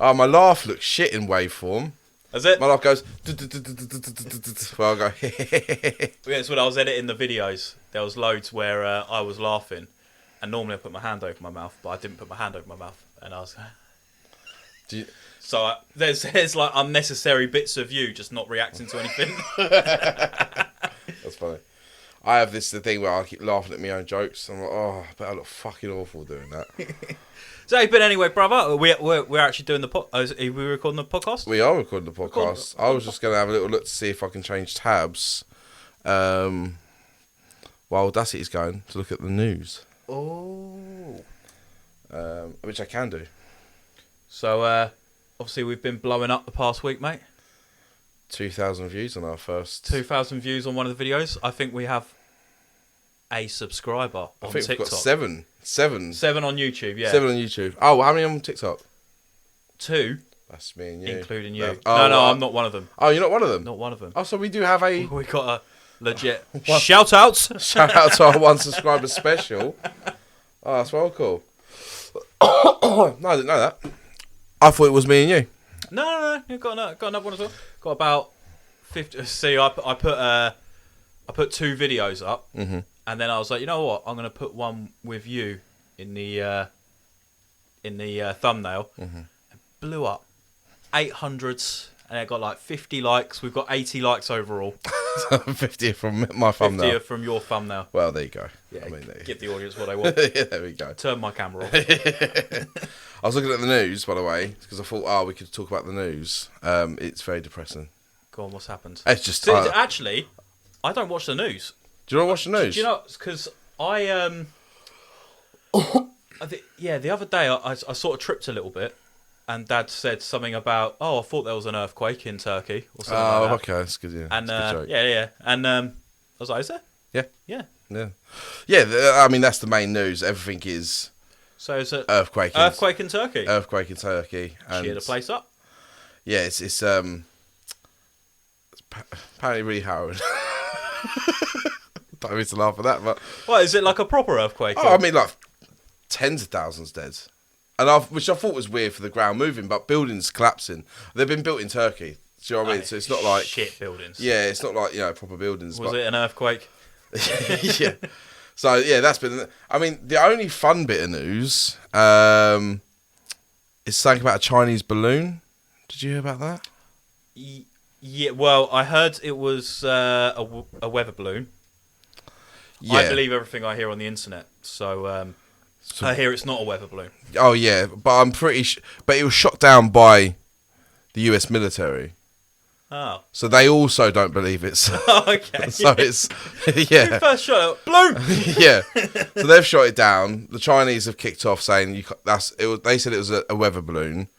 Oh, my laugh looks shit in waveform. Is it? My laugh goes... Well, I go... Yeah, it's when I was editing the videos. There was loads where I was laughing. And normally I put my hand over my mouth, but I didn't put my hand over my mouth. And I was... So there's like unnecessary bits of you just not reacting to anything. That's funny. I have the thing where I keep laughing at my own jokes. I'm like, oh, I bet I look fucking awful doing that. So, but anyway, brother, we're actually doing the are we recording the podcast? We are recording the podcast. I was just going to have a little look to see if I can change tabs while Audacity's going to look at the news. Oh. Which I can do. So, obviously, we've been blowing up the past week, mate. 2,000 views on our first... 2,000 views on one of the videos. I think we have a subscriber on TikTok. We've got seven. 7 on YouTube, yeah. 7 on YouTube. Oh, how many on TikTok? 2. That's me and you. Including you. No, I'm not one of them. Oh, you're not one of them? Not one of them. Oh, so we do have a... We got a legit shout-outs. Shout out to our one subscriber special. Oh, that's well cool. No, I didn't know that. I thought it was me and you. No. You've got another one as well. Got about 50. See, I put 2 videos up, and then I was like, you know what? I'm gonna put one with you in the thumbnail. It blew up, 800s, and it got like 50 likes. We've got 80 likes overall. 50 from my thumbnail. 50 from your thumbnail. Well, there you go. Yeah, I mean, give the audience what they want. Yeah, there we go. Turn my camera off. I was looking at the news, by the way, because I thought, we could talk about the news. It's very depressing. Go on, what's happened? It's just... actually, I don't watch the news. Do you not watch the news? Do you know, because I the other day I sort of tripped a little bit, and Dad said something about, I thought there was an earthquake in Turkey or something like that. Okay, that's good. Yeah, and that's a good joke. yeah, and I was like, is there? Yeah. I mean, that's the main news. Everything is. So it's an earthquake in Turkey. Earthquake in Turkey. And cheer the place up. Yeah, it's apparently really harrowing. Don't mean to laugh at that, but What is it, like a proper earthquake? I mean, like tens of thousands dead, and which I thought was weird for the ground moving, but buildings collapsing. They've been built in Turkey. Do you know what I mean? So it's not like shit buildings. Yeah, it's not like proper buildings. Was it an earthquake? Yeah. So yeah, that's been. I mean, the only fun bit of news is something about a Chinese balloon. Did you hear about that? Yeah. Well, I heard it was a weather balloon. Yeah. I believe everything I hear on the internet. So I hear it's not a weather balloon. Oh yeah, but I'm pretty. But it was shot down by the US military. Oh. So they also don't believe it's. Okay. So it's yeah. Who first shot it? Balloon. Yeah. So they've shot it down. The Chinese have kicked off saying they said it was a weather balloon.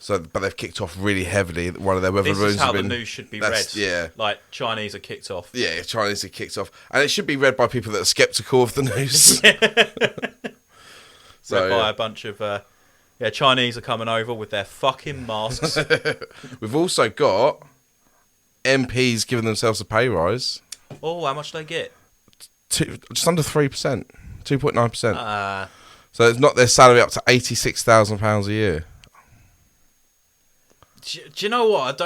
So, but they've kicked off really heavily. One of their weather balloons. This is how the news should be read. Yeah. Like Chinese are kicked off. Yeah, Chinese are kicked off, and it should be read by people that are skeptical of the news. So read by a bunch of Chinese are coming over with their fucking masks. We've also got MPs giving themselves a pay rise. Oh, how much do they get? Just under 3%, 2.9%. So it's not their salary up to £86,000 a year. Do you know what?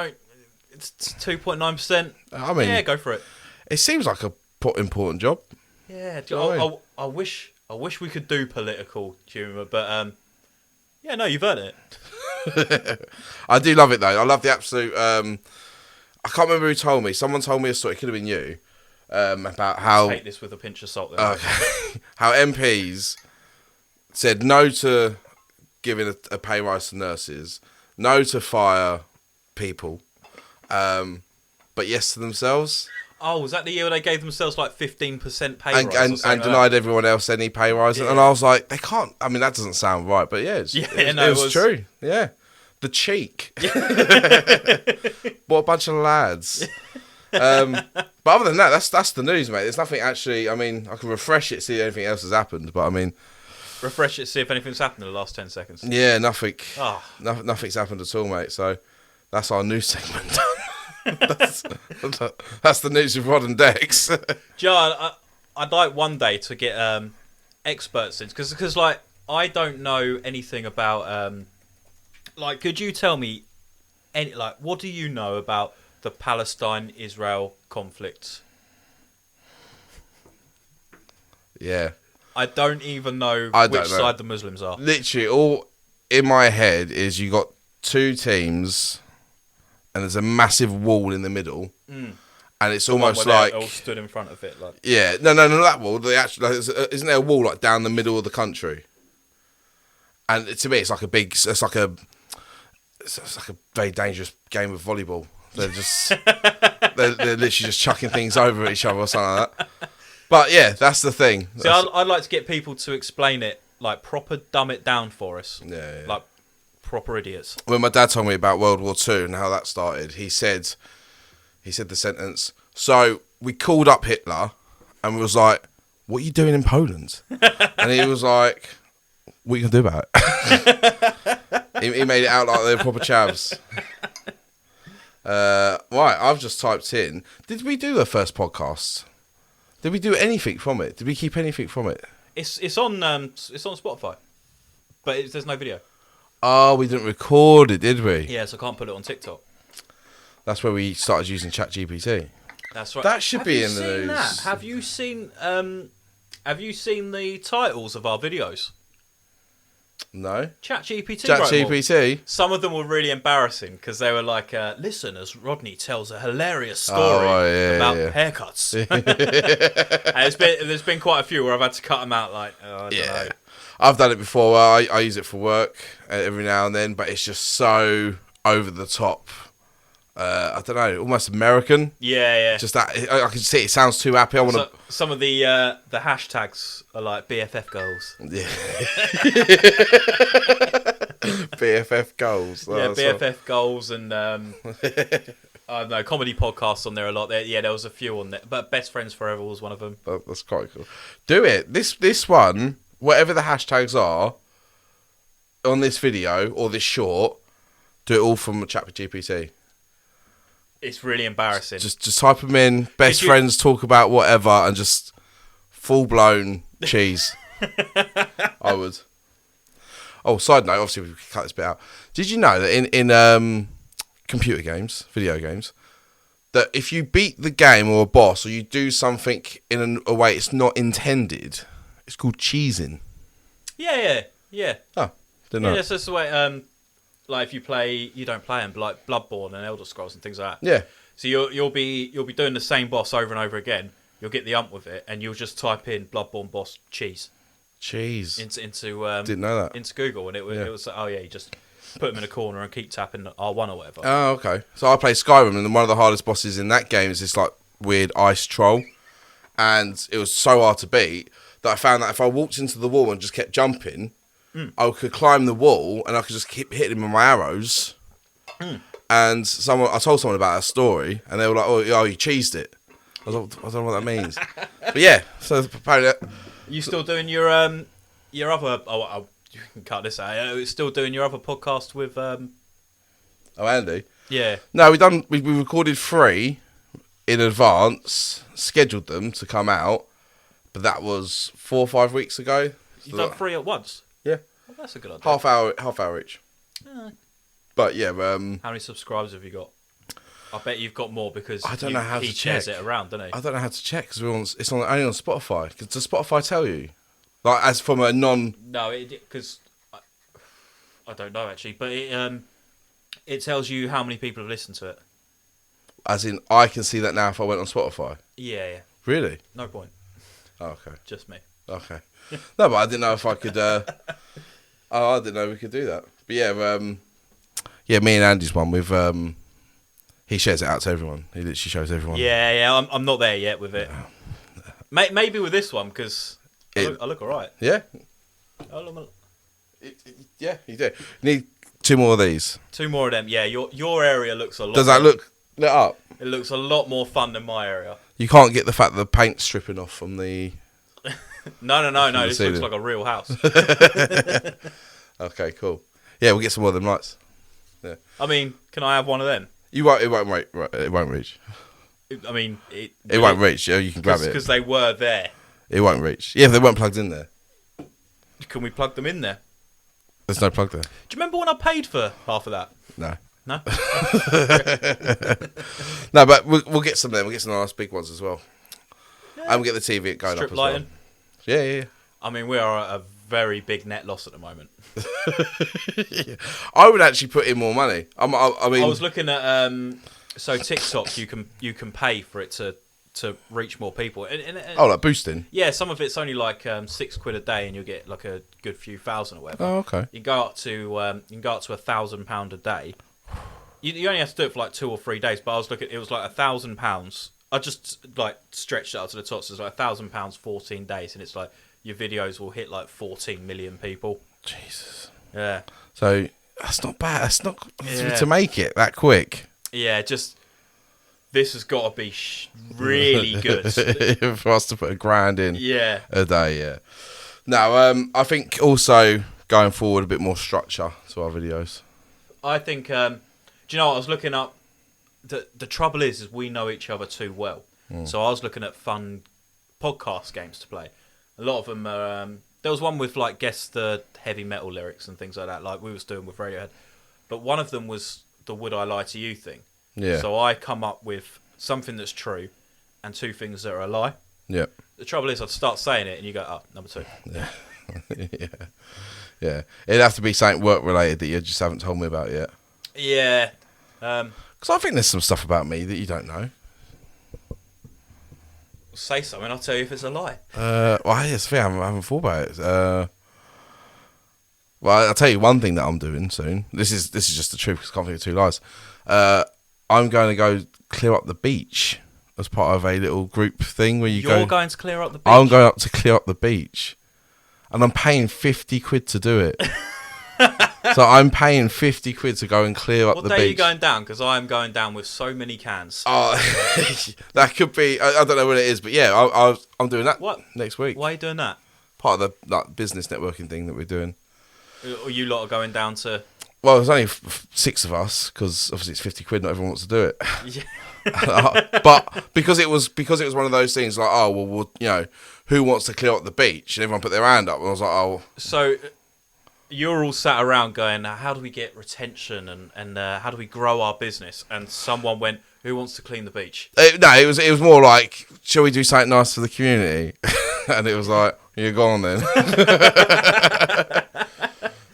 It's 2.9%. I mean, yeah, go for it. It seems like a important job. Yeah, I wish we could do political humour, but no, you've earned it. I do love it though. I love the absolute. I can't remember who told me. Someone told me a story. It could have been you. About how. Take this with a pinch of salt. Then. Okay. How MPs said no to giving a pay rise to nurses, no to fire people, but yes to themselves. Oh, was that the year where they gave themselves like 15% pay rise? And denied everyone else any pay rise? Yeah. And I was like, they can't. I mean, that doesn't sound right, but yeah, it was true. Yeah. The cheek. What a bunch of lads. But other than that, that's the news, mate. There's nothing actually. I mean, I can refresh it, see if anything else has happened, but I mean, refresh it, see if anything's happened in the last 10 seconds. Yeah, nothing. Nothing's happened at all, mate. So that's our news segment. That's the news with Rod and Dex. John, I'd like one day to get experts in, because like I don't know anything about Like, could you tell me what do you know about the Palestine-Israel conflict? Yeah. I don't even know which side the Muslims are. Literally, all in my head is you got two teams, and there's a massive wall in the middle, and it's almost like they're all stood in front of it. Like, yeah, no, that wall. Isn't there a wall like down the middle of the country? And to me, it's like a very dangerous game of volleyball. They're just they're literally just chucking things over each other or something like that. But yeah, that's the thing. See, I'd like to get people to explain it, like proper dumb it down for us. Yeah. Like proper idiots. When my dad told me about World War II and how that started, he said the sentence, so we called up Hitler and we was like, what are you doing in Poland? And he was like, what are you going to do about it? he made it out like they were proper chavs. Right, I've just typed in, did we do the first podcast? Did we do anything from it? Did we keep anything from it? It's on Spotify, but there's no video. Oh, we didn't record it, did we? Yeah, so I can't put it on TikTok. That's where we started using ChatGPT. That's right. That should be in the news. That? Have you seen the titles of our videos? No. ChatGPT. Some of them were really embarrassing because they were like, listen as Rodney tells a hilarious story about haircuts. And there's been quite a few where I've had to cut them out. Like, I don't know. I've done it before. I use it for work every now and then, but it's just so over the top. I don't know, almost American. Yeah. Just that I can see it sounds too happy. I want to. Some of the hashtags are like BFF goals. Yeah. BFF goals. Yeah, BFF goals and I don't know, comedy podcasts on there a lot. There was a few on there, but Best Friends Forever was one of them. That's quite cool. Do it. This one, whatever the hashtags are on this video or this short, do it all from ChatGPT. It's really embarrassing. Just type them in. Best friends talk about whatever, and just full blown cheese. I would. Oh, side note. Obviously, we can cut this bit out. Did you know that in computer games, video games, that if you beat the game or a boss, or you do something in a way it's not intended, it's called cheesing. Yeah. Oh, didn't know. Yeah, that's just the way. Like if you don't play them, like Bloodborne and Elder Scrolls and things like that. Yeah. So you'll be doing the same boss over and over again. You'll get the ump with it, and you'll just type in Bloodborne boss cheese into didn't know that into Google, and it was you just put them in a corner and keep tapping R1 or whatever. Oh, okay. So I play Skyrim, and one of the hardest bosses in that game is this like weird ice troll, and it was so hard to beat that I found that if I walked into the wall and just kept jumping. I could climb the wall and I could just keep hitting him with my arrows. And I told someone about a story, and they were like, "Oh, you cheesed it." I don't know what that means, but yeah. So apparently, you still doing your other? Oh, you can cut this out. Still doing your other podcast with Oh, Andy. Yeah. No, we recorded 3 in advance, scheduled them to come out, but that was 4 or 5 weeks ago. You've done 3 at once. Yeah. Well, that's a good idea. Half hour each. But yeah, how many subscribers have you got? I bet you've got more because I don't know how to check. He shares it around, doesn't he? I don't know how to check because it's only on Spotify. Does Spotify tell you? Like as from a non? No, because I don't know actually, but it tells you how many people have listened to it. As in, I can see that now if I went on Spotify. Yeah. Really? No point. Oh, okay. Just me. Okay. No, but I didn't know if I could. I didn't know we could do that. But yeah, me and Andy's one with. He shares it out to everyone. He literally shows everyone. Yeah. I'm not there yet with it. No. Maybe with this one because I look alright. Yeah. Yeah, you do. You need 2 more of these. 2 more of them. Yeah, your area looks a lot. Does that look lit up? It looks a lot more fun than my area. You can't get the fact that the paint's stripping off from the. No. This looks like a real house. Okay, cool. Yeah, we'll get some more of them lights. Yeah. I mean, can I have one of them? You won't. It won't reach. I mean, it won't reach. You can grab it because they were there. It won't reach. Yeah, if they weren't plugged in there. Can we plug them in there? There's no plug there. Do you remember when I paid for half of that? No. No? No, but we'll get some there. We'll get some nice big ones as well. Yeah. And we'll get the TV going Strip up as lighting. well. Yeah. I mean, we are at a very big net loss at the moment. I would actually put in more money. I mean, I was looking at so TikTok. You can pay for it to reach more people. And like boosting. Yeah, some of it's only like £6 a day, and you'll get like a good few thousand or whatever. Oh, okay. You can go up to £1,000 a day. You only have to do it for like 2 or 3 days. But I was looking, it was like £1,000. I just like stretched it out to the top, so it's like £1,000, 14 days, and it's like your videos will hit like 14 million people. Jesus. Yeah. So that's not bad. That's not to make it that quick. Yeah, just this has got to be really good for us to put £1,000 in. Yeah. A day. Yeah. No, I think also going forward a bit more structure to our videos. I think. Do you know what I was looking up? The trouble is we know each other too well. So I was looking at fun podcast games to play. A lot of them are. There was one with like guess the heavy metal lyrics and things like that, like we was doing with Radiohead. But one of them was the "Would I Lie to You" thing. Yeah. So I come up with something that's true, and 2 things that are a lie. Yeah. The trouble is, I'd start saying it, and you go, "Oh, number 2." Yeah. Yeah. It'd have to be something work related that you just haven't told me about yet. Yeah. Because I think there's some stuff about me that you don't know. Say something, I'll tell you if it's a lie. Well, yes, I haven't thought about it. Well, I'll tell you one thing that I'm doing soon. This is just the truth, because I can't think of 2 lies. I'm going to go clear up the beach as part of a little group thing where You're going to clear up the beach? I'm going up to clear up the beach. And I'm paying £50 to do it. So I'm paying £50 to go and clear up the beach. What day are you going down? Because I'm going down with so many cans. Oh, that could be. I don't know what it is, but yeah, I'm doing that next week. Why are you doing that? Part of the business networking thing that we're doing. Or you lot are going down to? Well, there's only 6 of us, because obviously it's £50. Not everyone wants to do it. Yeah. But because it was one of those things like, oh well, who wants to clear up the beach? And everyone put their hand up, and I was like, oh. So you're all sat around going, how do we get retention and how do we grow our business? And someone went, who wants to clean the beach? No, it was more like, shall we do something nice for the community? And it was like, you're gone then.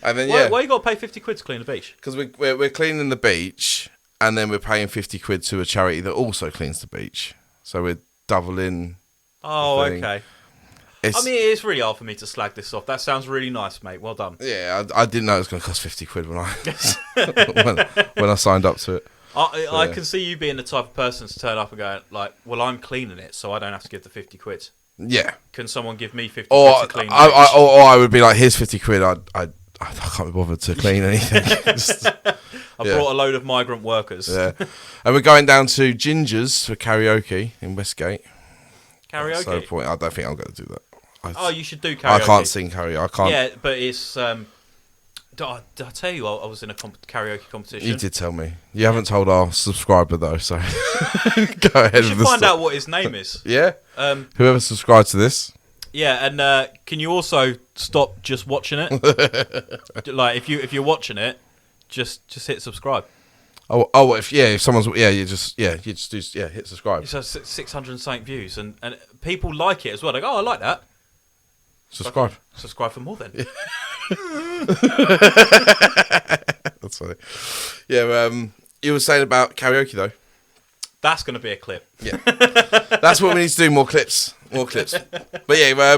And then why you got to pay £50 to clean the beach? Because we're cleaning the beach, and then we're paying £50 to a charity that also cleans the beach. So we're doubling. Oh, okay. I mean, it's really hard for me to slag this off. That sounds really nice, mate. Well done. Yeah, I didn't know it was going to cost £50 when I signed up to it. I can see you being the type of person to turn up and go, like, well, I'm cleaning it, so I don't have to give the £50. Yeah. Can someone give me £50 to clean the beach? Or I would be like, here's £50. I can't be bothered to clean anything. I brought a load of migrant workers. Yeah. And we're going down to Ginger's for karaoke in Westgate. Karaoke? So I don't think I'm going to do that. You should do karaoke. I can't sing karaoke. I can't. Yeah, but it's... Did I tell you I was in a karaoke competition? You did tell me. You haven't told our subscriber, though, so go ahead. You should find out what his name is. Yeah? Whoever subscribed to this. Yeah, and can you also stop just watching it? Like, if you're watching it, just hit subscribe. If someone's you just hit subscribe. It's 600 and something views, and people like it as well. They go, I like that. Subscribe. Subscribe for more then. That's funny. Yeah, you were saying about karaoke though. That's going to be a clip. Yeah, that's what we need to do. More clips. But yeah,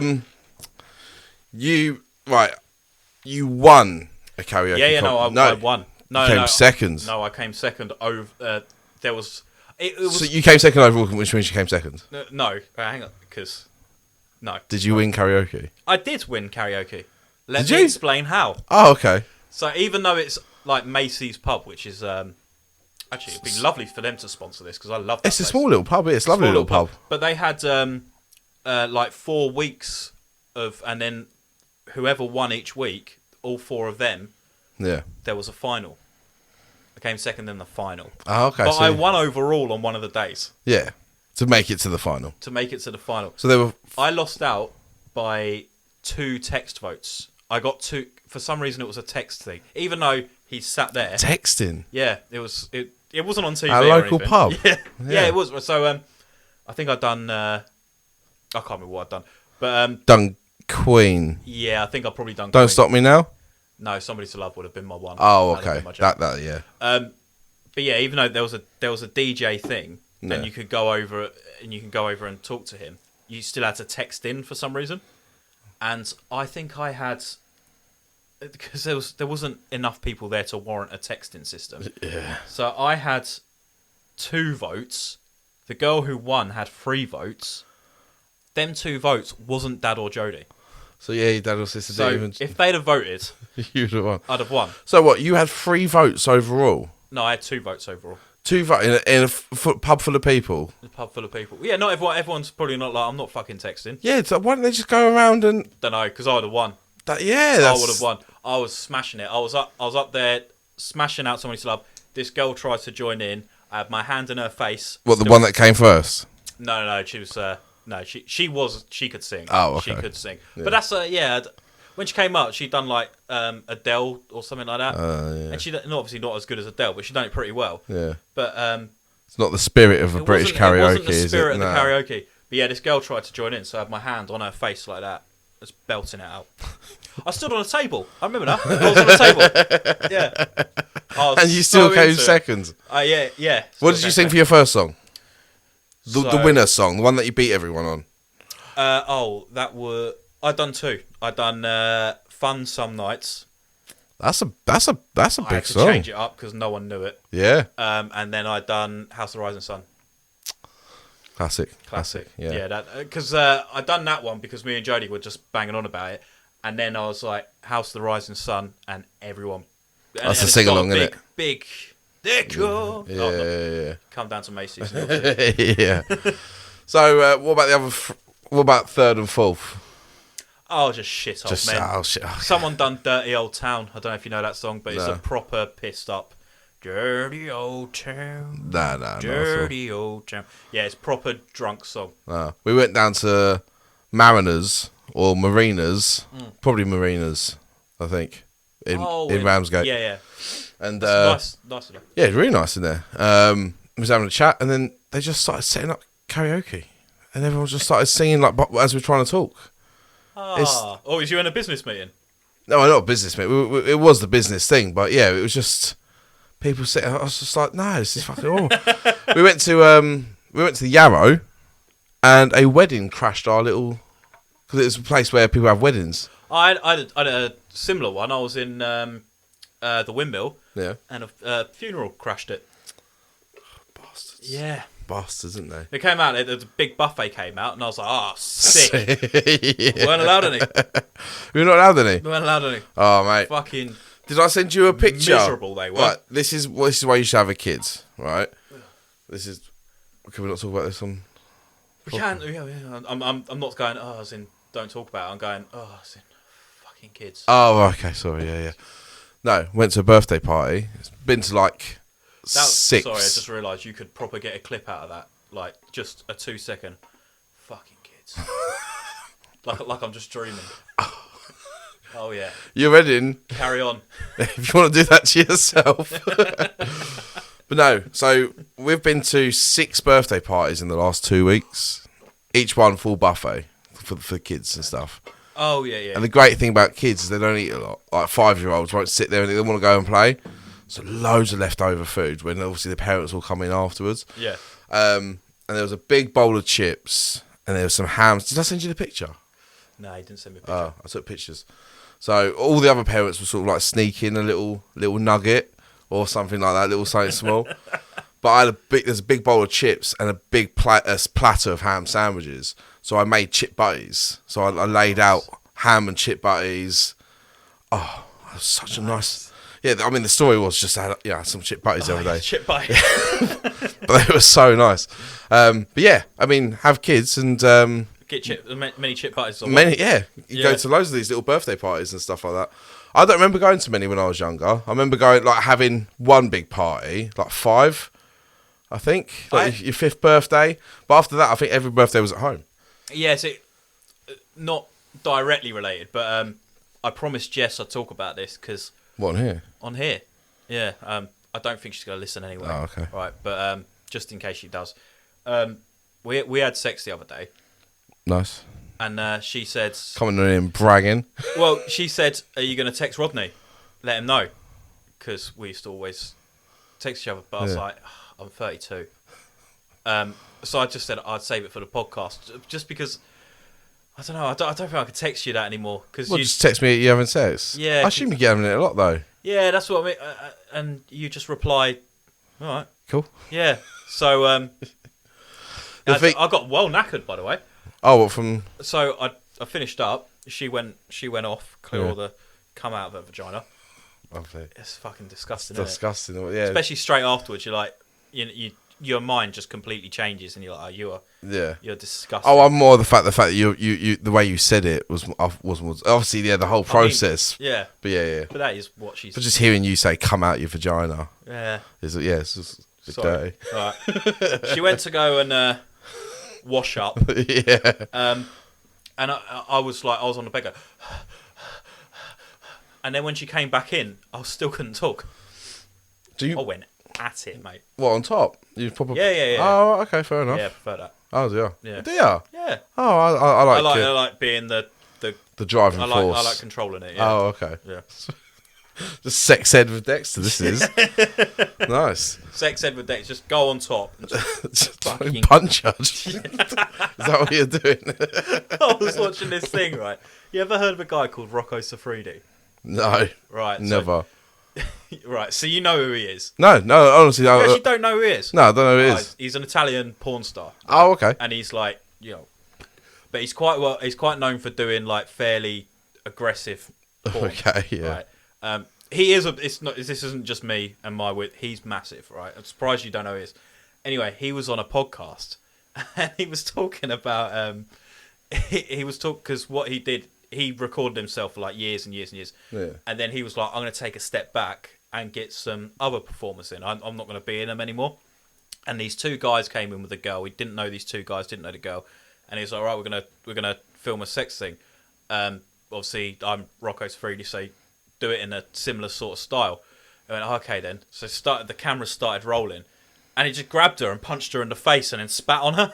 you won a karaoke. Yeah, I won. No, you came second. No, I came second over. There was. It was. So you came second overall, which means you came second. No, hang on, because no. Did you win karaoke? I did win karaoke. Let me explain how. Oh, okay. So even though it's like Macy's pub, which is actually it'd be lovely for them to sponsor this because I love that It's place. A small little pub. It's a lovely little pub. But they had like 4 weeks of, and then whoever won each week, all 4 of them. Yeah. There was a final. I came second in the final. Oh, okay. But I won overall on one of the days. Yeah. To make it to the final. So they were. I lost out by 2 text votes. I got 2 for some reason it was a text thing, even though he sat there texting. Yeah, it was. It wasn't on TV. Our local pub. Yeah, it was. So I think I'd done. I can't remember what I'd done, but done Queen. Yeah, I think I've probably done. Don't Queen. Stop Me Now. No, Somebody to Love would have been my one. Oh, okay. That yeah. But yeah, even though there was a DJ thing, and you could go over and talk to him, you still had to text in for some reason. And I think I had, because there wasn't enough people there to warrant a texting system. Yeah. So I had 2 votes. The girl who won had 3 votes. Them 2 votes wasn't Dad or Jodie. So yeah, your dad or sister didn't even... if they'd have voted, you'd have won. I'd have won. So what? You had 3 votes overall. No, I had 2 votes overall. 2 votes in a pub full of people. A pub full of people. Yeah, not everyone. Everyone's probably not like, I'm not fucking texting. Yeah, so why don't they just go around and... Don't know, because I would have won. I would have won. I was smashing it. I was up there smashing out Somebody to Love. This girl tried to join in. I had my hand in her face. What, the one that came first? No. She was... no, she could sing. Oh, okay. She could sing. Yeah. But that's... yeah... When she came up, she'd done like Adele or something like that. Yeah. And she'd obviously not as good as Adele, but she'd done it pretty well. Yeah. But it's not the spirit of a British karaoke, it wasn't the is it? spirit of the karaoke. But yeah, this girl tried to join in, so I had my hand on her face like that, just belting it out. I stood on a table. I remember that. I was on a table. Yeah. And you still came second. Yeah. What did you sing for your first song? The winner song, the one that you beat everyone on. I'd done 2. I'd done Fun Some Nights. That's a big song. I had to change it up because no one knew it. Yeah. And then I'd done House of the Rising Sun. Classic. Yeah. Yeah. That because I'd done that one because me and Jodie were just banging on about it, and then I was like House of the Rising Sun, and everyone. That's a sing along, isn't it? Big. There you go. Yeah. Come down to Macy's. Yeah. So what about the other? What about third and fourth? Oh, just shit off, man. Oh, shit. Okay. Someone done Dirty Old Town. I don't know if you know that song, but it's a proper pissed up. Dirty Old Town. Nah. Dirty Old Town. Yeah, it's proper drunk song. We went down to Mariners or Marinas. Probably Marinas, I think. In Ramsgate. Yeah. And nice enough. Yeah, it's really nice in there. We was having a chat, and then they just started setting up karaoke. And everyone just started singing like as we were trying to talk. Was you in a business meeting? No, not a business meeting. It was the business thing, but yeah, it was just people sitting. I was just like, no, this is fucking awful. we went to the Yarrow, and a wedding crashed our little, because it's a place where people have weddings. I had a similar one. I was in the Windmill, and a funeral crashed it. Bastards. Yeah. Bastards, isn't they? They came out, the big buffet came out, and I was like, sick. We weren't allowed any. We were not allowed any? We weren't allowed any. Oh, mate. Fucking... Did I send you a picture? Miserable they were. Right, this is why you should have a kid, right? This is... Can we not talk about this on... We can, yeah. I'm not going, as in, don't talk about it. I'm going, as in, fucking kids. Oh, okay, sorry, yeah. No, went to a birthday party. It's been to like... 6. Sorry, I just realised you could proper get a clip out of that. Like, just a 2-second. Fucking kids. like I'm just dreaming. Oh, yeah. Your wedding. Carry on. If you want to do that to yourself. But no, so we've been to 6 birthday parties in the last 2 weeks. Each one full buffet for kids and stuff. Oh, yeah. And the great thing about kids is they don't eat a lot. Like 5-year-olds won't sit there and they want to go and play. So loads of leftover food when obviously the parents will come in afterwards. Yeah. And there was a big bowl of chips and there was some hams. Did I send you the picture? No, he didn't send me a picture. Oh, I took pictures. So all the other parents were sort of like sneaking a little nugget or something like that, little something small. But I had there's a big bowl of chips and a big platter of ham sandwiches. So I made chip butties. So I laid out ham and chip butties. Oh, that was such a nice... Yeah, I mean, the story was just I had some chip butties every day. Chip butty. But they were so nice. But yeah, I mean, have kids and... Get many chip butties. You go to loads of these little birthday parties and stuff like that. I don't remember going to many when I was younger. I remember going, like, having one big party, like 5, I think. Like your 5th birthday. But after that, I think every birthday was at home. Yeah, so not directly related, but I promised Jess I'd talk about this because What, on here? On here, yeah. I don't think she's gonna listen anyway. Oh, okay. Right, but just in case she does, we had sex the other day. Nice. And she said, coming in and bragging. Well, she said, "Are you gonna text Rodney? Let him know," because we used to always text each other. But I was like, I'm 32. So I just said I'd save it for the podcast, just because. I don't know. I don't think I could text you that anymore. Well, just text me. You having sex? Yeah. I assume you're having it a lot though. Yeah, that's what I mean. And you just replied, "All right, cool." Yeah. So I got well knackered, by the way. Oh, what from? So I finished up. She went off, clear all the cum out of her vagina. Lovely. It's fucking disgusting. It's disgusting. Yeah. Especially straight afterwards, you're like, your mind just completely changes, and you're like, you're disgusting. Oh, I'm more the fact that you the way you said it was obviously the whole process. I mean, yeah. But yeah. But that is what she's. But just hearing you say "come out your vagina." Yeah. It's just a bit dirty. All right. She went to go and wash up. Yeah. And I was on the bed going, and then when she came back in, I still couldn't talk. I went at it, mate. What, on top? You pop Yeah. Oh, okay, fair enough. Yeah, I prefer that. Oh, yeah. Yeah. Do you? Yeah. Oh, I like I like being the driving force. I like controlling it. Yeah. Oh, okay. Yeah. The sex ed with Dexter. This is nice. Sex ed with Dexter. Just go on top. And just fucking punch her. Is that what you're doing? I was watching this thing, right? You ever heard of a guy called Rocco Siffredi? No. Right. Never. Right. So you know who he is? No. Honestly, you actually don't know who he is. No, I don't know who he is. He's an Italian porn star. Right? Oh, okay. And he's like, but he's quite known for doing like fairly aggressive porn. Okay. Yeah. Right. He is. This isn't just me and my wit. He's massive, right? I'm surprised you don't know who he is. Anyway, he was on a podcast, and he was talking about. He was talking because what he did, he recorded himself for like years and years and years. Yeah. And then he was like, "I'm going to take a step back and get some other performers in. I'm not going to be in them anymore." And these two guys came in with a girl. He didn't know these two guys. Didn't know the girl. And he was like, "All right, we're gonna film a sex thing." Obviously, I'm Rocco Siffredi, so do it in a similar sort of style. I went, okay then. So the camera started rolling, and he just grabbed her and punched her in the face and then spat on her.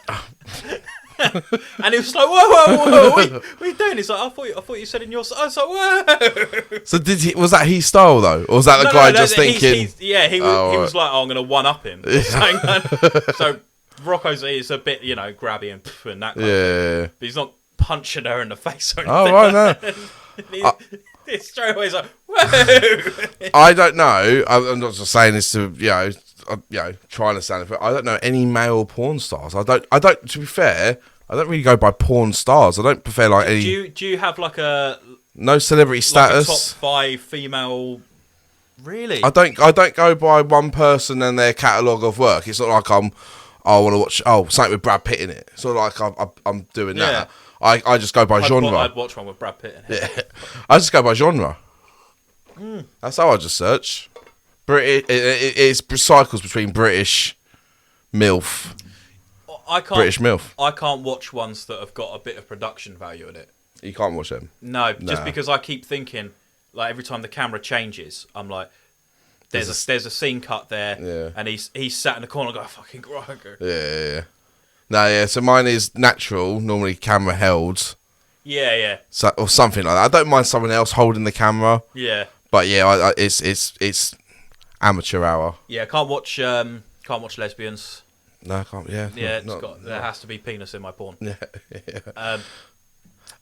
And he was like, whoa, what are you doing? He's like, I thought you said in your... I was like, whoa. So was that his style though? Or was that the guy just thinking... He was like, I'm going to one-up him. So Rocco's is a bit, grabby and that kind of thing. But he's not punching her in the face or anything. Oh, right, no. It's straight away, he's like, whoa. I don't know. I'm not just saying this to, trying to sound it. I don't know any male porn stars. I don't. To be fair, I don't really go by porn stars. I don't prefer like any. Do you have like a no celebrity status? Like a top 5 female. Really? I don't go by one person and their catalogue of work. It's not like I want to watch something with Brad Pitt in it. It's not like I'm doing that. I just go by genre. I'd watch one with Brad Pitt in it. Yeah. I just go by genre. That's how I just search. British. It cycles between British MILF. British MILF. I can't watch ones that have got a bit of production value in it. You can't watch them. No, just because I keep thinking, like every time the camera changes, I'm like, there's a scene cut there, and he's sat in the corner, going, fucking Grogu. Yeah. No, yeah. So mine is natural, normally camera held. Yeah. So, or something like that. I don't mind someone else holding the camera. Yeah. But yeah, it's amateur hour. Yeah, can't watch lesbians. No, I can't. Yeah. Yeah, there has to be penis in my porn. Yeah.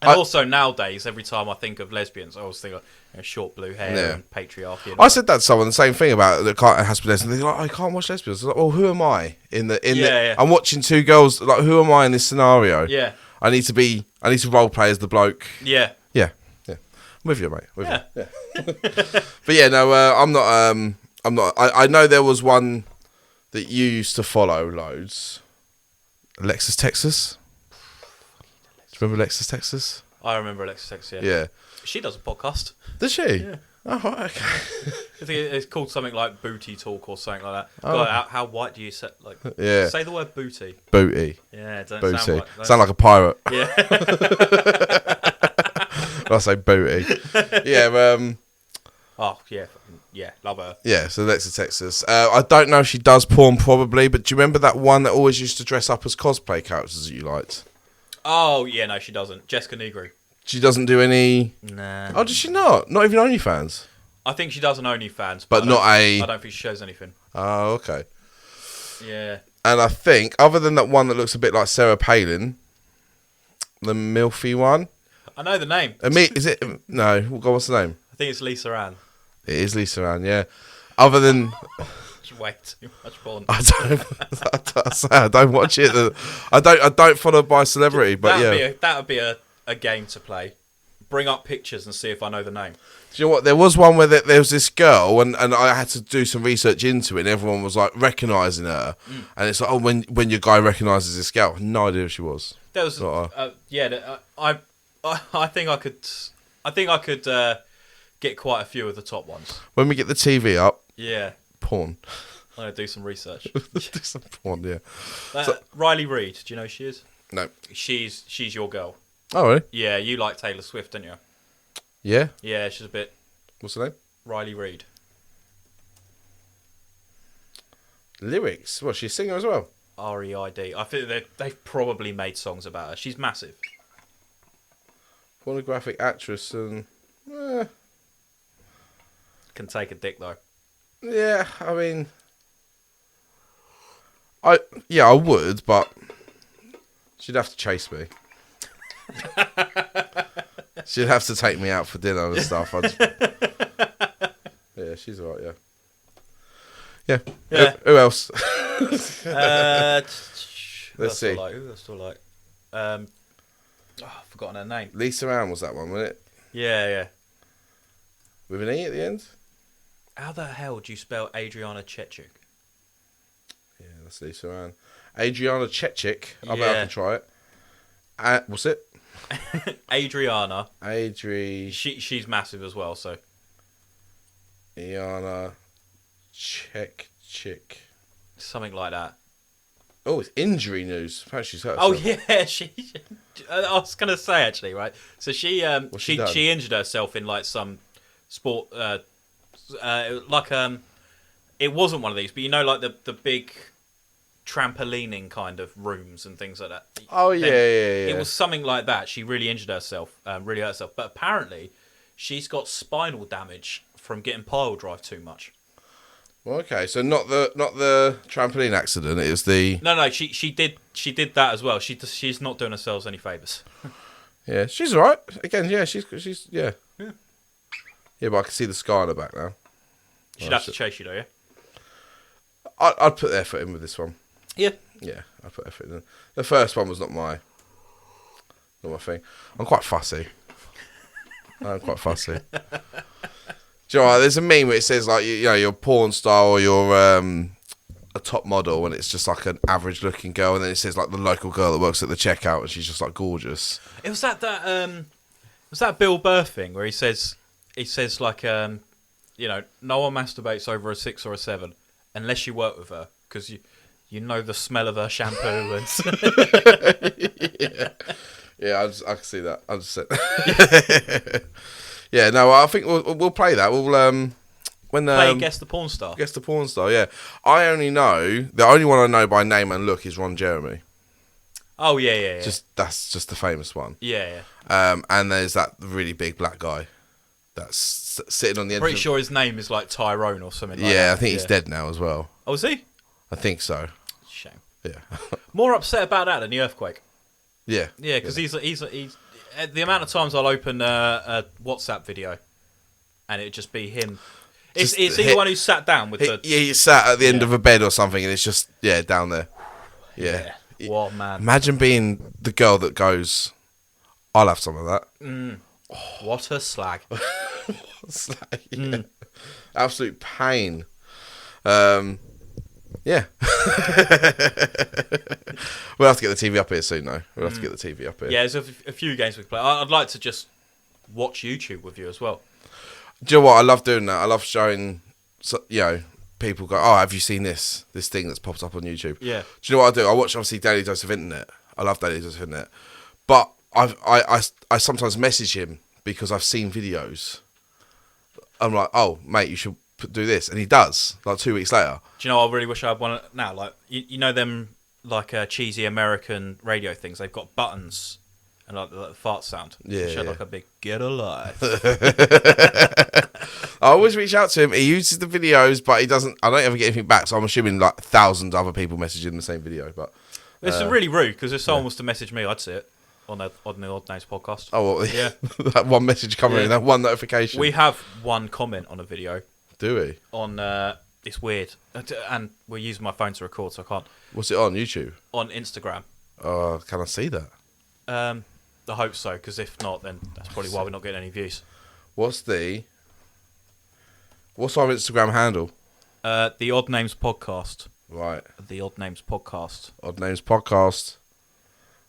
And also nowadays, every time I think of lesbians, I always think of short blue hair and patriarchy. And I said that to someone, the same thing about it has to be lesbian. They're like, I can't watch lesbians. I was like, well, who am I I'm watching two girls. Like, who am I in this scenario? Yeah. I need to role play as the bloke. Yeah. Yeah. I'm with you, mate. With you. Yeah. But yeah, no, I'm not. I know there was one that you used to follow loads. Alexis Texas. Do you remember Alexis Texas? I remember Alexis Texas, yeah. She does a podcast. Does she? Yeah. Oh, right, okay. I think it's called something like Booty Talk or something like that. Oh. God, how white do you say? Like, say the word booty. Booty. Yeah, it doesn't booty. sound like... Sound like a pirate. Yeah. I say booty. Yeah. Oh yeah, love her. Yeah, so Alexa texts us. I don't know if she does porn, probably, but do you remember that one that always used to dress up as cosplay characters that you liked? Oh yeah, no, she doesn't. Jessica Negru. She doesn't do any. Nah. Oh, does she not? Not even OnlyFans. I think she does an OnlyFans, but not a. I don't think she shows anything. Oh, okay. Yeah. And I think, other than that one that looks a bit like Sarah Palin, the Milfy one. I know the name. Is it? No. What's the name? I think it's Lisa Ann. It is Lisa Ann, yeah. Other than... way too much porn. I don't watch it. I don't follow by celebrity, but that would be a game to play. Bring up pictures and see if I know the name. Do you know what? There was one where there was this girl, and I had to do some research into it, and everyone was like recognising her. And it's like, oh, when your guy recognises this girl, no idea who she was. There was, I think I could get quite a few of the top ones. When we get the TV up, porn. I'm gonna do some research. Do some porn, yeah. Riley Reid, do you know who she is? No. She's your girl. Oh, really? Yeah, you like Taylor Swift, don't you? Yeah? Yeah, she's a bit... What's her name? Riley Reid. Lyrics? What, she's a singer as well? R-E-I-D. I think they've probably made songs about her. She's massive. Pornographic actress and... Can take a dick, though. Yeah, I mean... I would, but... She'd have to chase me. She'd have to take me out for dinner and stuff. Yeah, she's alright, yeah. Who else? Let's see. Who else do I like? I've forgotten her name. Lisa Ann was that one, wasn't it? Yeah. With an E at the end? How the hell do you spell Adriana Chechik? Yeah, that's Lisa Ann. Adriana Chechik. I bet I can try it. What's it? Adriana. She's massive as well, so. Iana Chechik. Something like that. Oh, it's injury news. Apparently she's hurt herself. Oh yeah, I was gonna say actually, right? So she injured herself in like some sport, it wasn't one of these, but you know, like the big trampolining kind of rooms and things like that. Oh yeah. It was something like that. She really injured herself, really hurt herself. But apparently, she's got spinal damage from getting pile drive too much. Well, okay, so not the trampoline accident. It was the no. She did that as well. She's not doing herself any favors. Yeah, she's all right. Again, yeah, she's yeah. Yeah, but I can see the scar on her back now. She'd have to chase you though, yeah. I'd put the effort in with this one. Yeah, I'd put effort in. The first one was not my thing. I'm quite fussy. Do you know what, there's a meme where it says like you know you're a porn star or you're a top model and it's just like an average looking girl, and then it says like the local girl that works at the checkout and she's just like gorgeous. It was that Bill Burr thing where he says like you know, no one masturbates over a 6 or a 7 unless you work with her because you know the smell of her shampoo and yeah, I can see that. I just said yeah, no, I think we'll play that. We'll play Guess the Porn Star. Guess the Porn Star, yeah. The only one I know by name and look is Ron Jeremy. Oh yeah. That's just the famous one. Yeah. And there's that really big black guy that's sitting on the end. Pretty sure his name is like Tyrone or something like that. Yeah, I think he's dead now as well. Oh, is he? I think so. Shame. Yeah. More upset about that than the earthquake. Yeah. Yeah, because he's the amount of times I'll open a WhatsApp video, and it'd just be him. It's the one who sat down with the. Yeah, he sat at the end of a bed or something, and it's just down there. Yeah. What man? Imagine being the girl that goes, "I'll have some of that." What a slag! Absolute pain. Yeah. We'll have to get the TV up here soon, though. We'll have to get the TV up here. Yeah, there's a few games we can play. I'd like to just watch YouTube with you as well. Do you know what? I love doing that. I love showing, people go, oh, have you seen this thing that's popped up on YouTube? Yeah. Do you know what I do? I watch, obviously, Daily Dose of Internet. I love Daily Dose of Internet. But I sometimes message him because I've seen videos. I'm like, oh, mate, you should do this. And he does, like 2 weeks later. Do you know, I really wish I had one now. Like, you know them, like, cheesy American radio things? They've got buttons and, like, the fart sound. Yeah, Should like a big, get alive. I always reach out to him. He uses the videos, but he doesn't. I don't ever get anything back, so I'm assuming, like, thousands of other people message him the same video. But it's really rude, because if someone was to message me, I'd see it. On the OddNames podcast. Oh, well, yeah. That one message coming in, that one notification. We have one comment on a video. Do we? On, it's weird. And we're using my phone to record, so I can't. What's it on, YouTube? On Instagram. Can I see that? I hope so, because if not, then that's probably why we're not getting any views. What's our Instagram handle? The OddNames podcast. Right. The OddNames podcast. OddNames podcast.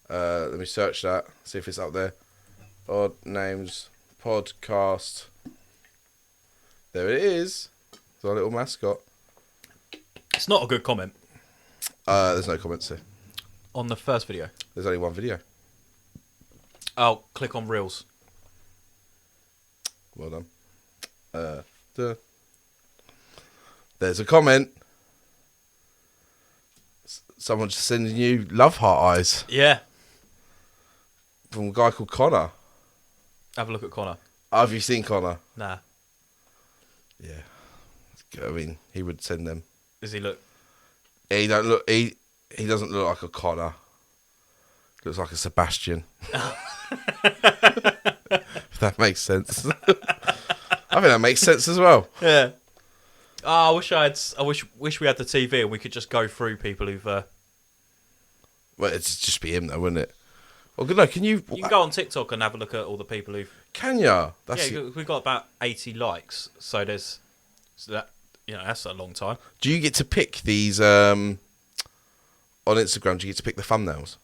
Let me search that, see if it's up there. OddNames podcast. There it is. It's our little mascot. It's not a good comment. There's no comments here. On the first video? There's only one video. Oh, click on Reels. Well done. There's a comment. Someone's just sending you love heart eyes. Yeah. From a guy called Connor. Have a look at Connor. Have you seen Connor? Nah. Yeah. I mean, he would send them. Does he look? He don't look. He doesn't look like a Connor. Looks like a Sebastian. If that makes sense. I think that makes sense as well. Yeah. Oh, I wish we had the TV and we could just go through people who've. Well, it'd just be him though, wouldn't it? Well, good luck. Can you? You can go on TikTok and have a look at all the people who've. Can ya? We've got about 80 likes, so that's a long time. Do you get to pick these on Instagram? Do you get to pick the thumbnails?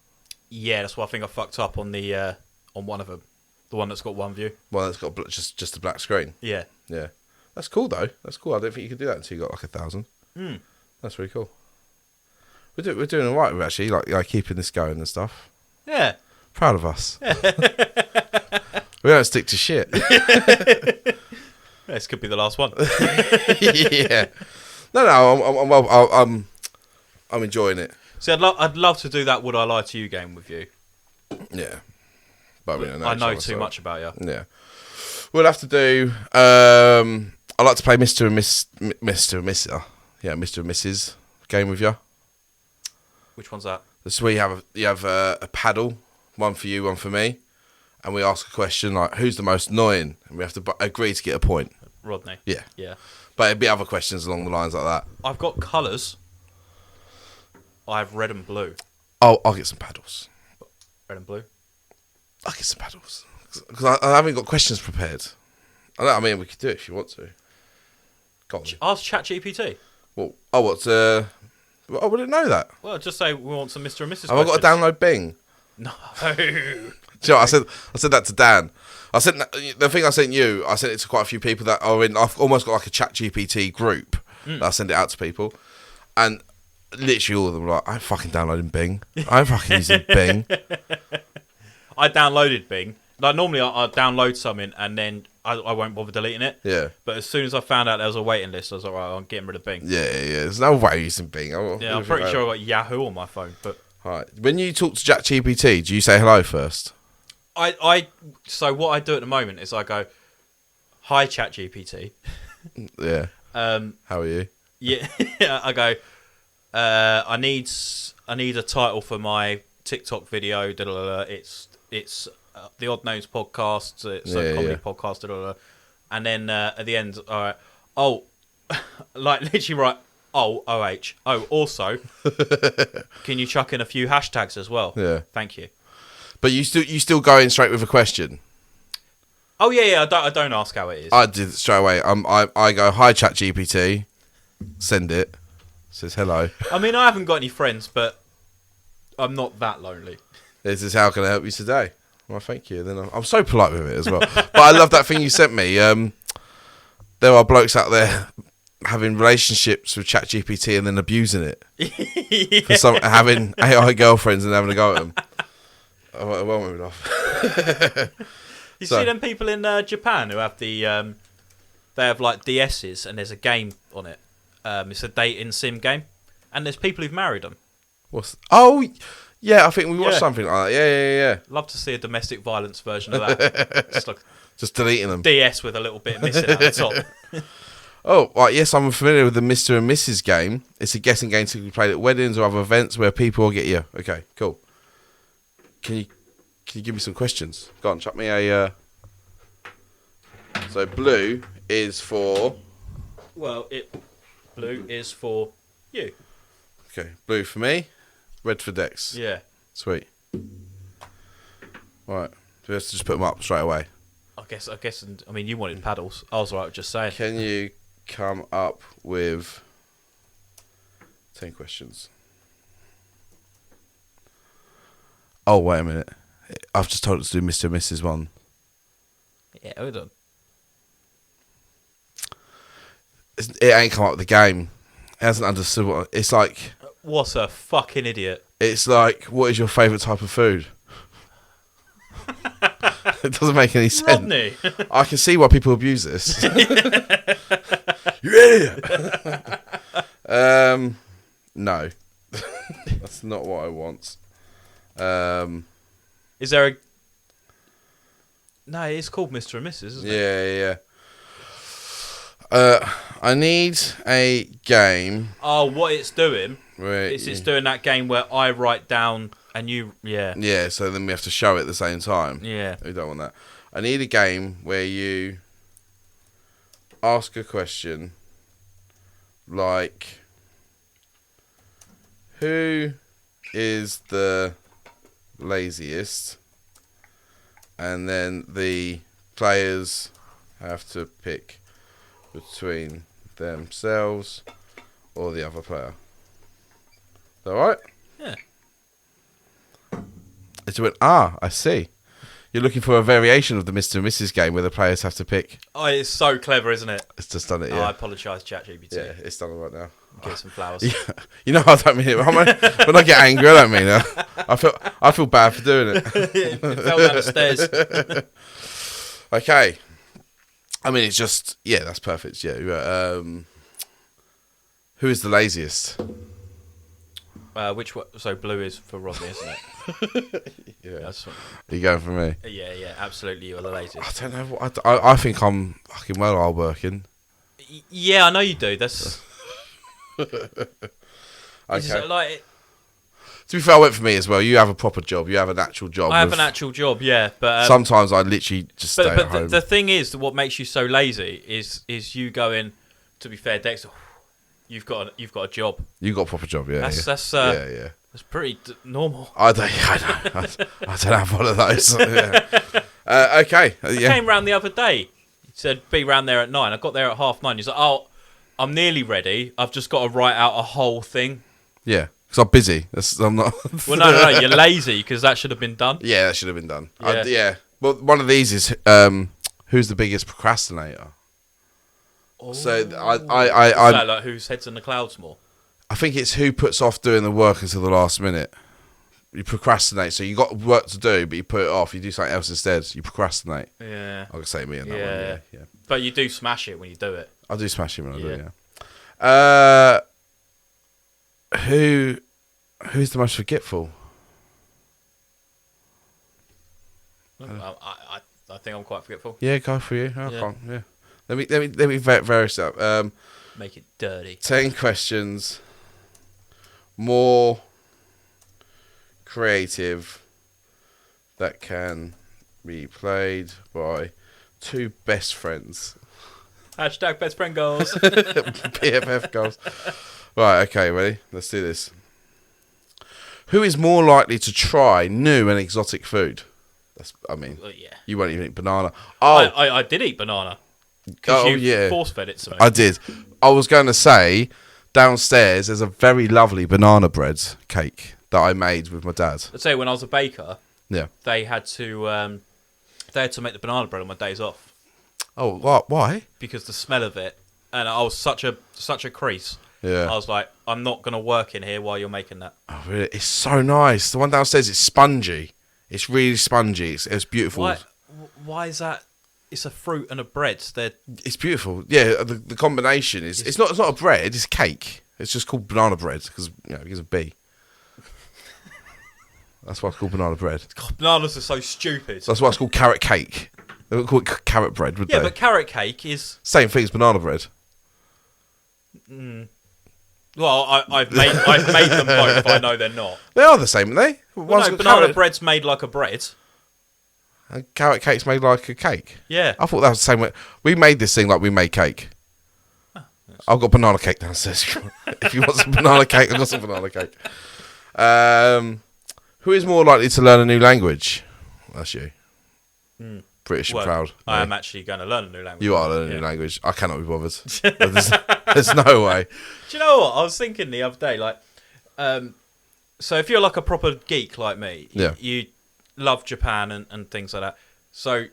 Yeah, that's why I think I fucked up on the on one of them, the one that's got one view. Well, that's got just a black screen. Yeah. Yeah. That's cool though. That's cool. I don't think you could do that until you got like 1,000. That's really cool. We're doing all right. We're actually like keeping this going and stuff. Yeah. Proud of us. We don't stick to shit. This could be the last one. Yeah. No. I'm enjoying it. See, I'd love to do that Would I Lie to You game with you. Yeah. But I know too much about you. Yeah. We'll have to do. I like to play Mr. and Mrs. Yeah, Mr. and Mrs. game with you. Which one's that? This is where you have a paddle, one for you, one for me, and we ask a question like, "Who's the most annoying?" And we have to agree to get a point. Rodney. Yeah. Yeah. But it'd be other questions along the lines like that. I've got colours. I have red and blue. Oh, I'll get some paddles. Red and blue? I'll get some paddles. Because I haven't got questions prepared. I mean, we could do it if you want to. Go on. Ask ChatGPT. Well, I wouldn't know that. Well, just say we want some Mr. and Mrs. Have I got to download Bing? No. Do you know what, I said that to Dan. The thing I sent you, I sent it to quite a few people that are in. I've almost got like a ChatGPT group that I send it out to people, and literally all of them were like, "I'm fucking downloading Bing. I'm fucking using Bing." I downloaded Bing. Like normally, I download something and then I won't bother deleting it. Yeah. But as soon as I found out there was a waiting list, I was like, right, I'm getting rid of Bing. Yeah. There's no way using Bing. I'm pretty sure I got Yahoo on my phone, but. All right. When you talk to ChatGPT, do you say hello first? So what I do at the moment is I go, "Hi ChatGPT." Yeah. How are you? Yeah. I go, I need a title for my TikTok video. It's the OddNames podcast. It's a comedy podcast. And then at the end, all right. Oh, like literally right. Oh, OH. Oh, also, can you chuck in a few hashtags as well? Yeah. Thank you. But you still go in straight with a question. Oh yeah. I don't ask how it is. I did it straight away. I go, "Hi ChatGPT," send it. Says hello. I mean, I haven't got any friends, but I'm not that lonely. This is how can I help you today? Well, thank you. Then I'm so polite with it as well. But I love that thing you sent me. There are blokes out there having relationships with ChatGPT and then abusing it. For having AI girlfriends and having a go at them. I won't move it off. You see them people in Japan who have they have like DS's and there's a game on it. It's a dating sim game, and there's people who've married them. Yeah, I think we watched something like that. Yeah. Love to see a domestic violence version of that. Just deleting them. DS with a little bit missing at the top. Oh, right, yes, I'm familiar with the Mr. and Mrs. game. It's a guessing game to be played at weddings or other events where people will get you. Okay, cool. Can you give me some questions? Go on, chuck me a... So blue is for... Well, blue is for you. Okay, blue for me, red for Dex. Yeah. Sweet. Right, so let's just put them up straight away. I guess, and I mean, you wanted paddles. I was right with just saying. Can you come up with 10 questions? Oh, wait a minute. I've just told it to do Mr. and Mrs. one. Yeah, hold on. It ain't come up with the game. It hasn't understood what... It's like... What a fucking idiot. It's like, what is your favourite type of food? It doesn't make any sense. Rodney. I can see why people abuse this. You idiot! No. That's not what I want. Is there a... No, it's called Mr. and Mrs., isn't it? Yeah. I need a game... Oh, what it's doing... Where it's doing that game where I write down and you... Yeah. Yeah, so then we have to show it at the same time. Yeah. We don't want that. I need a game where you ask a question like, who is the laziest? And then the players have to pick between themselves or the other player. Is that right? Yeah. It's went, I see. You're looking for a variation of the Mr. and Mrs. game where the players have to pick. Oh, it's so clever, isn't it? It's just done it, Oh, yeah. I apologise, ChatGPT. Yeah, it's done it right now. Give some flowers. Yeah. You know, I don't mean it. When I get angry, I don't mean it. I feel bad for doing it. It fell down the stairs. Okay. I mean, it's just... Yeah, that's perfect. Yeah. Who is the laziest? Which one? So blue is for Rodney, isn't it? Yeah. That's what, Are you going for me? Yeah, absolutely. You're the laziest. I don't know. I think I'm fucking well hard working. Yeah, I know you do. That's... Okay. Like, to be fair, I went for me as well. You have a proper job. You have an actual job. I have an actual job, yeah. But sometimes I literally just stay at home. The thing is, what makes you so lazy is you going, to be fair, Dexter, you've got a job. You got a proper job, yeah. That's That's pretty normal. I don't have one of those. Yeah. Okay. I came round the other day. He said, be round there at 9. I got there at 9:30. He's like, oh, I'm nearly ready. I've just got to write out a whole thing. Yeah, because I'm busy. I'm not... Well, no. You're lazy because that should have been done. Yeah, that should have been done. Yeah. Yeah. Well, one of these is who's the biggest procrastinator? Oh. So Is that like whose head's in the clouds more? I think it's who puts off doing the work until the last minute. You procrastinate, so you got work to do, but you put it off. You do something else instead. You procrastinate. Yeah. I could say me on that one. Yeah. But you do smash it when you do it. I do smash him when I do. Yeah. Who's the most forgetful? I think I'm quite forgetful. Yeah, go for you. I can't. Yeah. Let me vary this up. Make it dirty. 10 questions. More creative that can be played by two best friends. Hashtag best friend goals. BFF goals. Right, okay, ready? Let's do this. Who is more likely to try new and exotic food? You won't even eat banana. Oh, I did eat banana. Because you force-fed it to me. I did. I was going to say, downstairs there's a very lovely banana bread cake that I made with my dad. I'd say when I was a baker, yeah, they had to make the banana bread on my days off. Oh, what? Why? Because the smell of it, and I was such a crease. Yeah. I was like, I'm not going to work in here while you're making that. Oh, really? It's so nice. The one downstairs is spongy. It's really spongy. It's beautiful. why is that? It's a fruit and a bread. It's beautiful. Yeah, the combination is. It's not a bread. It's cake. It's just called banana bread because because of B. That's why it's called banana bread. God, bananas are so stupid. So that's why it's called carrot cake. They would call it carrot bread, would they? Yeah, but carrot cake is same thing as banana bread. Well, I've made them both. I know they're not. They are the same, aren't they? Well, no, banana bread's made like a bread. And carrot cake's made like a cake. Yeah. I thought that was the same way. We made this thing like we made cake. Oh, I've got banana cake downstairs. If you want some banana cake, I've got some banana cake. Who is more likely to learn a new language? That's you. British and proud. I am actually going to learn a new language. You are learning a new language. I cannot be bothered. There's no way. Do you know what? I was thinking the other day, like, so if you're like a proper geek like me, you love Japan and things like that. So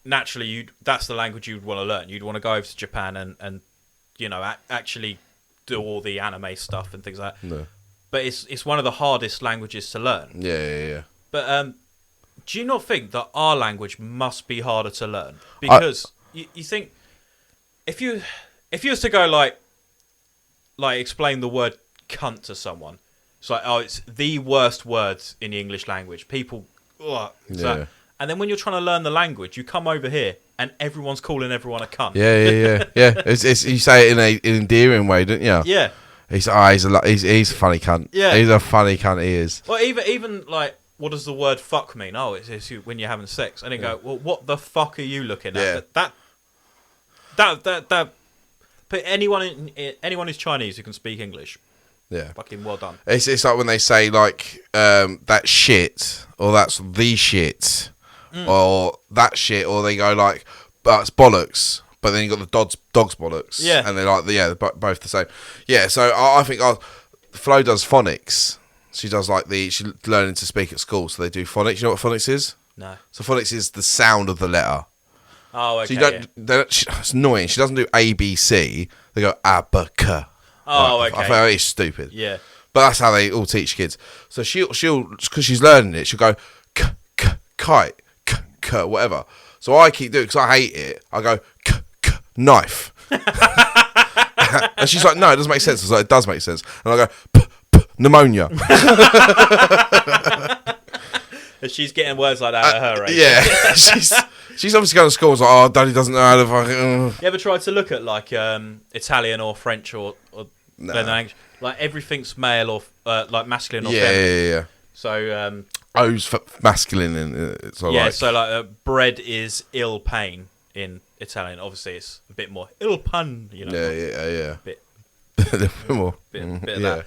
naturally, that's the language you'd want to learn. You'd want to go over to Japan and actually do all the anime stuff and things like that. No. But it's one of the hardest languages to learn. Yeah. But do you not think that our language must be harder to learn? Because you think if you was to go like explain the word cunt to someone, it's like, oh, it's the worst words in the English language. People, and then when you're trying to learn the language, you come over here and everyone's calling everyone a cunt. Yeah. It's you say it in an endearing way, don't you? Yeah. He's a funny cunt. Yeah. He's a funny cunt. He is. Well, even like, what does the word fuck mean? Oh, it's when you're having sex. And then go, well, what the fuck are you looking at? Yeah. That. But anyone who's Chinese who can speak English, fucking well done. It's like when they say like that shit or that's the shit or that shit, or they go like it's bollocks. But then you got the dog's bollocks. Yeah. And they're like, they're both the same. Yeah, so I think Flo does phonics. She does like she's learning to speak at school, so they do phonics. You know what phonics is? No. So phonics is the sound of the letter. Oh, okay. So it's annoying. She doesn't do A, B, C. They go abaca. Oh, like, okay. I think it's stupid. Yeah. But that's how they all teach kids. So she'll because she's learning it, she'll go kite, whatever. So I keep doing it because I hate it. I go knife. And she's like, no, it doesn't make sense. I was like, it does make sense. And I go pneumonia. She's getting words like that at her age. Yeah. She's obviously going to school and like, oh, Daddy doesn't know how to fucking... You ever tried to look at like Italian or French or language? Like everything's male or like masculine or feminine. Yeah. So O's for masculine and so yeah. Like... So like bread is ill pain in Italian. Obviously, it's a bit more il pan. You know. Yeah. Bit more. Bit of that.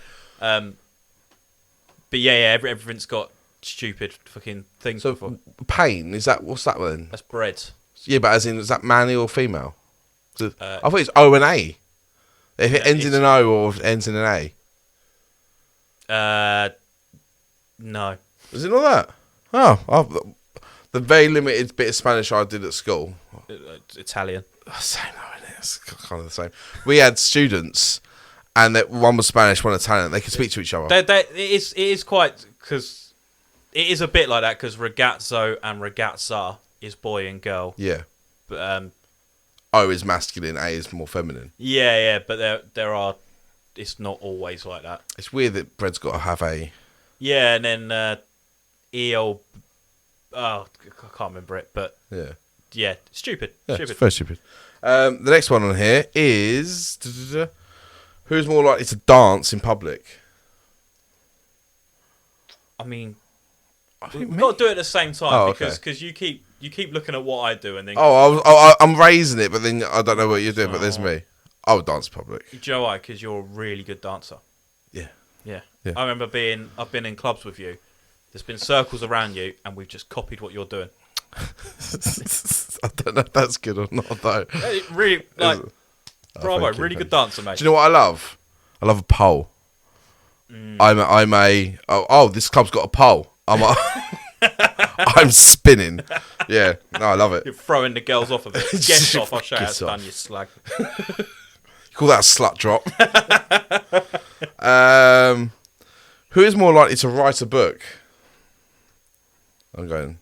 But yeah. Everything's got stupid fucking things. So before. Pain what's that then? That's bread. Yeah, but as in, is that male or female? I thought it's O and A. If it ends in an O or if it ends in an A. No. Is it not that? Oh, the very limited bit of Spanish I did at school. Italian. Same, it's kind of the same. We had students, and one was Spanish, one Italian. They could speak to each other. It is quite, because it is a bit like that, because ragazzo and ragazza is boy and girl. Yeah. But O is masculine, A is more feminine. Yeah, but there are. It's not always like that. It's weird that bread's got to have a. Yeah, and then EO. Oh, I can't remember it, but yeah, stupid. Yeah, it's very stupid. The next one on here is who's more likely to dance in public? I mean, we've got to do it at the same time because you keep looking at what I do and then. I'm raising it, but then I don't know what you're doing. But there's me. I would dance in public. Do you know why? Because you're a really good dancer. Yeah. I remember I've been in clubs with you. There's been circles around you, and we've just copied what you're doing. I don't know if that's good or not, though. Really, bravo, really good dancer, mate. Do you know what I love? I love a pole. This club's got a pole. I'm spinning. Yeah, no, I love it. You're throwing the girls off of it. Get off, I'll show you how it's done, you slag. You call that a slut drop? Who is more likely to write a book? I'm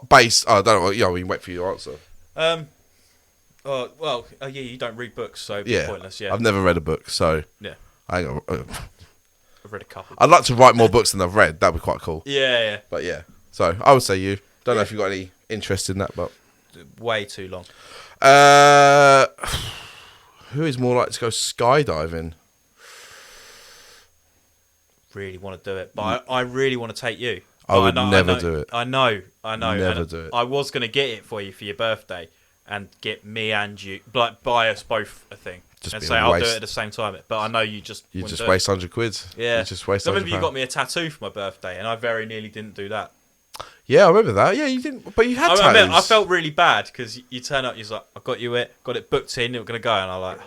based. I don't know. Yeah, we can wait for your answer. Yeah, you don't read books, so it'd be pointless. Yeah, I've never read a book, so yeah, I ain't got. I've read a couple. I'd like to write more books than I've read. That'd be quite cool. Yeah. But yeah, so I would say you. Don't know if you've got any interest in that, but way too long. Who is more likely to go skydiving? Really want to do it, but I really want to take you. I would never do it. I know. Never do it. I was going to get it for you for your birthday and get me and you, like, buy us both a thing. And say I'll do it at the same time. But I know you just waste £100. Yeah. You just waste I £100. remember you got me a tattoo for my birthday, and I very nearly didn't do that. Yeah, I remember that. Yeah, you didn't, but you had tattoos. I felt really bad because you turn up, you're like, I got it booked in, you were going to go, and I'm like,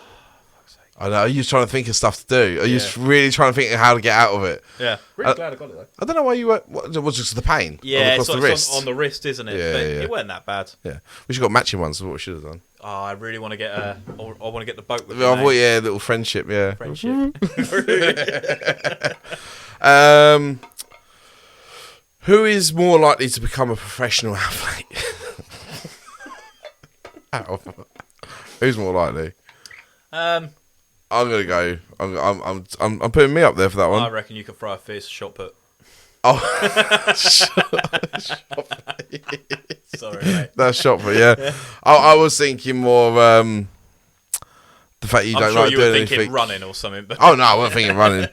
I know. Are you trying to think of stuff to do? Are you really trying to think of how to get out of it? Yeah. Really glad I got it, though. I don't know why you were... What, was just the pain? Yeah, across the wrist? On the wrist, isn't it? Yeah, but yeah. it wasn't that bad. Yeah. We should have got matching ones. Is what we should have done. Oh, I really want to get I want to get the boat with you. Yeah, little friendship, yeah. Friendship. Who is more likely to become a professional athlete? Who's more likely? I'm gonna go. I'm putting me up there for that one. I reckon you could throw a fierce shot put. Oh, sorry, mate. That's shot put. Yeah, I was thinking more the fact you don't like doing anything. I'm sure you were thinking running or something. But oh no, I wasn't thinking running.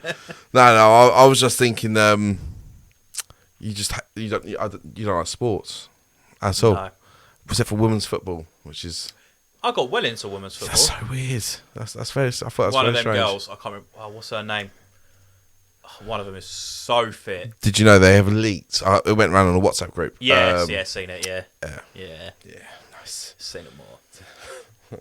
No, I was just thinking you don't like sports at all, except for women's football, which is. I got well into women's football. That's so weird. That's very. I thought that's one very of them strange. girls. I can't remember. What's her name? One of them is so fit. Did you know they have leaked? It went around on a WhatsApp group. Yes, seen it. Yeah. Nice. Seen it more.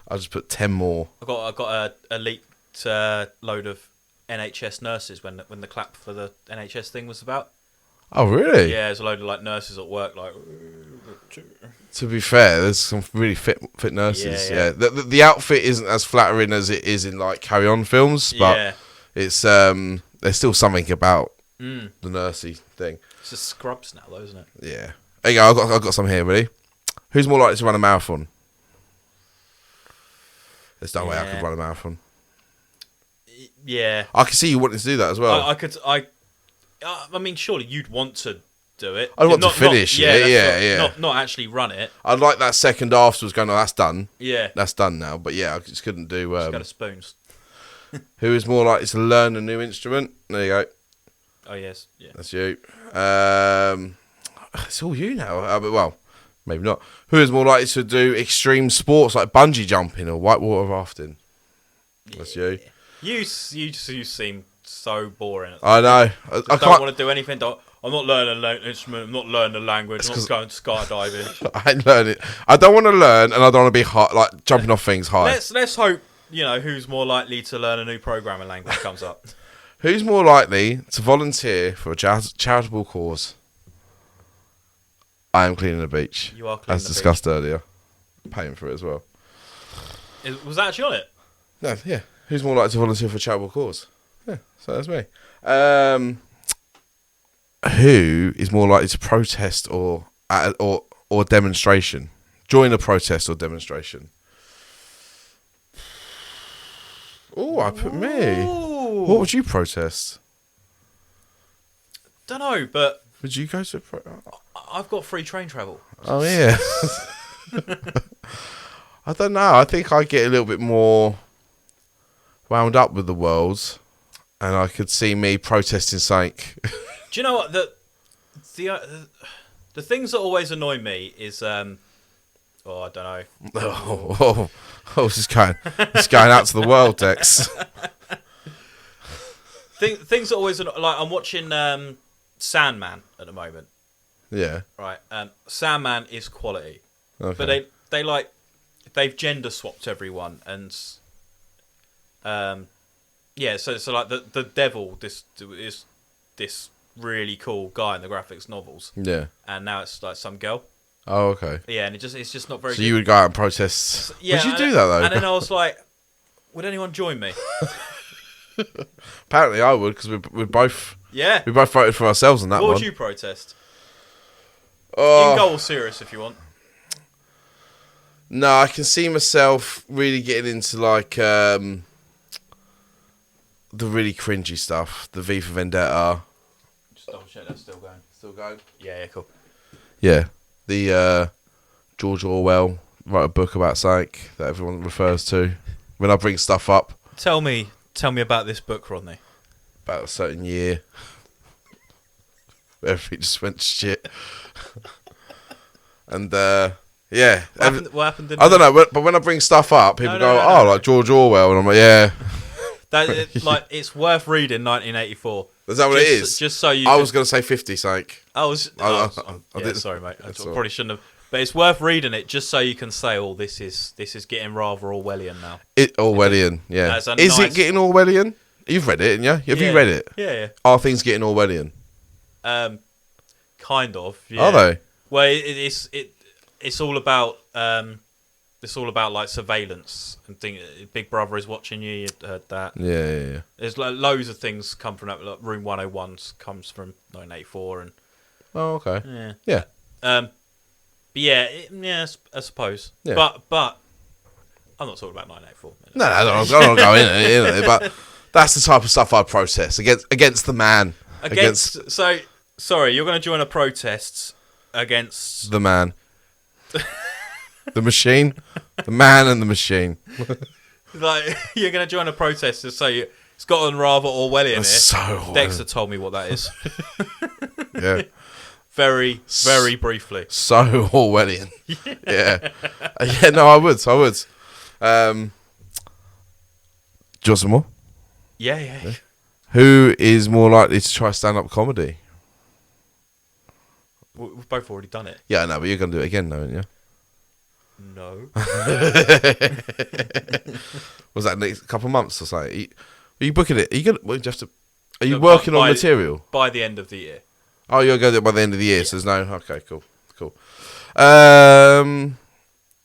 I just put 10 more. I got a leaked load of NHS nurses when the clap for the NHS thing was about. Oh really? Yeah, there's a load of nurses at work like. To be fair, there's some really fit nurses. Yeah. The outfit isn't as flattering as it is in like Carry On films, but it's there's still something about the nursey thing. It's just scrubs now, though, isn't it? Yeah. There you go. I've got some here. Ready? Who's more likely to run a marathon? There's no way I could run a marathon. Yeah. I can see you wanting to do that as well. I mean, surely you'd want to do it. I'd want to finish it. Yeah. Not actually run it. I'd like that second afterwards going, oh, that's done. Yeah. That's done now. But yeah, I just couldn't do... just go to spoons. Who is more likely to learn a new instrument? There you go. Oh, yes. Yeah. That's you. It's all you now. But well, maybe not. Who is more likely to do extreme sports like bungee jumping or whitewater rafting? That's you. You seem so boring. I know. I don't want to do anything. I'm not learning an instrument. I'm not learning a language. I'm not going skydiving. I ain't learning. I don't want to learn, and I don't want to be high, like jumping off things high. Let's hope who's more likely to learn a new programming language comes up. Who's more likely to volunteer for a charitable cause? I am cleaning the beach. You are cleaning as discussed earlier. Paying for it as well. Was that actually on it? No, yeah. Who's more likely to volunteer for a charitable cause? Yeah, so that's me. Who is more likely to protest or demonstration? Join a protest or demonstration? Oh, I put me. What would you protest? Don't know, but would you go to? I've got free train travel. Oh yeah. I don't know. I think I get a little bit more wound up with the world, and I could see me protesting something. Do you know what the things that always annoy me is I don't know. This is going out to the world, Dex. Things that always like I'm watching Sandman at the moment. Yeah. Right. Sandman is quality, okay. but they've gender swapped everyone and so like the devil is this really cool guy in the graphics novels. Yeah. And now it's like some girl. Oh, okay. Yeah, and it's just not very So good. you would go out and protest. Yeah, would you do that though? And then I was like, would anyone join me? Apparently I would, because we both we both voted for ourselves on that one. What would you protest? You can go all serious if you want. No, I can see myself really getting into like the really cringy stuff, the V for Vendetta. Just double check that's still going. Still going? Yeah, cool. Yeah, the George Orwell wrote a book about psych that everyone refers to when I bring stuff up. Tell me about this book, Rodney. About a certain year, everything just went to shit, and yeah. What happened? I don't know, but when I bring stuff up, people go, like George Orwell, and I'm like, yeah. It's worth reading 1984. Is that what it is? Just so you. I was going to say 50, psych. Sorry, mate. I probably shouldn't have. But it's worth reading it just so you can say, "Oh, this is getting rather Orwellian now." Orwellian, yeah. Is it getting Orwellian? You've read it, haven't you? Have you read it? Yeah. Are things getting Orwellian? Kind of. Yeah. Are they? Well, it's all about like surveillance and things. Big Brother is watching you. You heard that. Yeah. There's loads of things come from that. Like Room 101 comes from 1984, and okay. Yeah. But yeah, I suppose. Yeah. But I'm not talking about 1984. No, I don't go in it. But that's the type of stuff I protest against the man. So sorry, you're going to join a protest against the man, the machine, the man and the machine. Like you're going to join a protest to say it's gotten rather Orwellian. That's so Orwellian. Dexter told me what that is. Yeah. Very, very briefly. So Orwellian. Yeah. Yeah, no, I would. Do you want some more? Yeah. Who is more likely to try stand-up comedy? We've both already done it. Yeah, I know, but you're going to do it again, though, aren't you? No. Was that next couple of months or something? Are you booking it? Are you working on material? By the end of the year. Oh, you'll go there by the end of the year, so there's no... Okay, cool.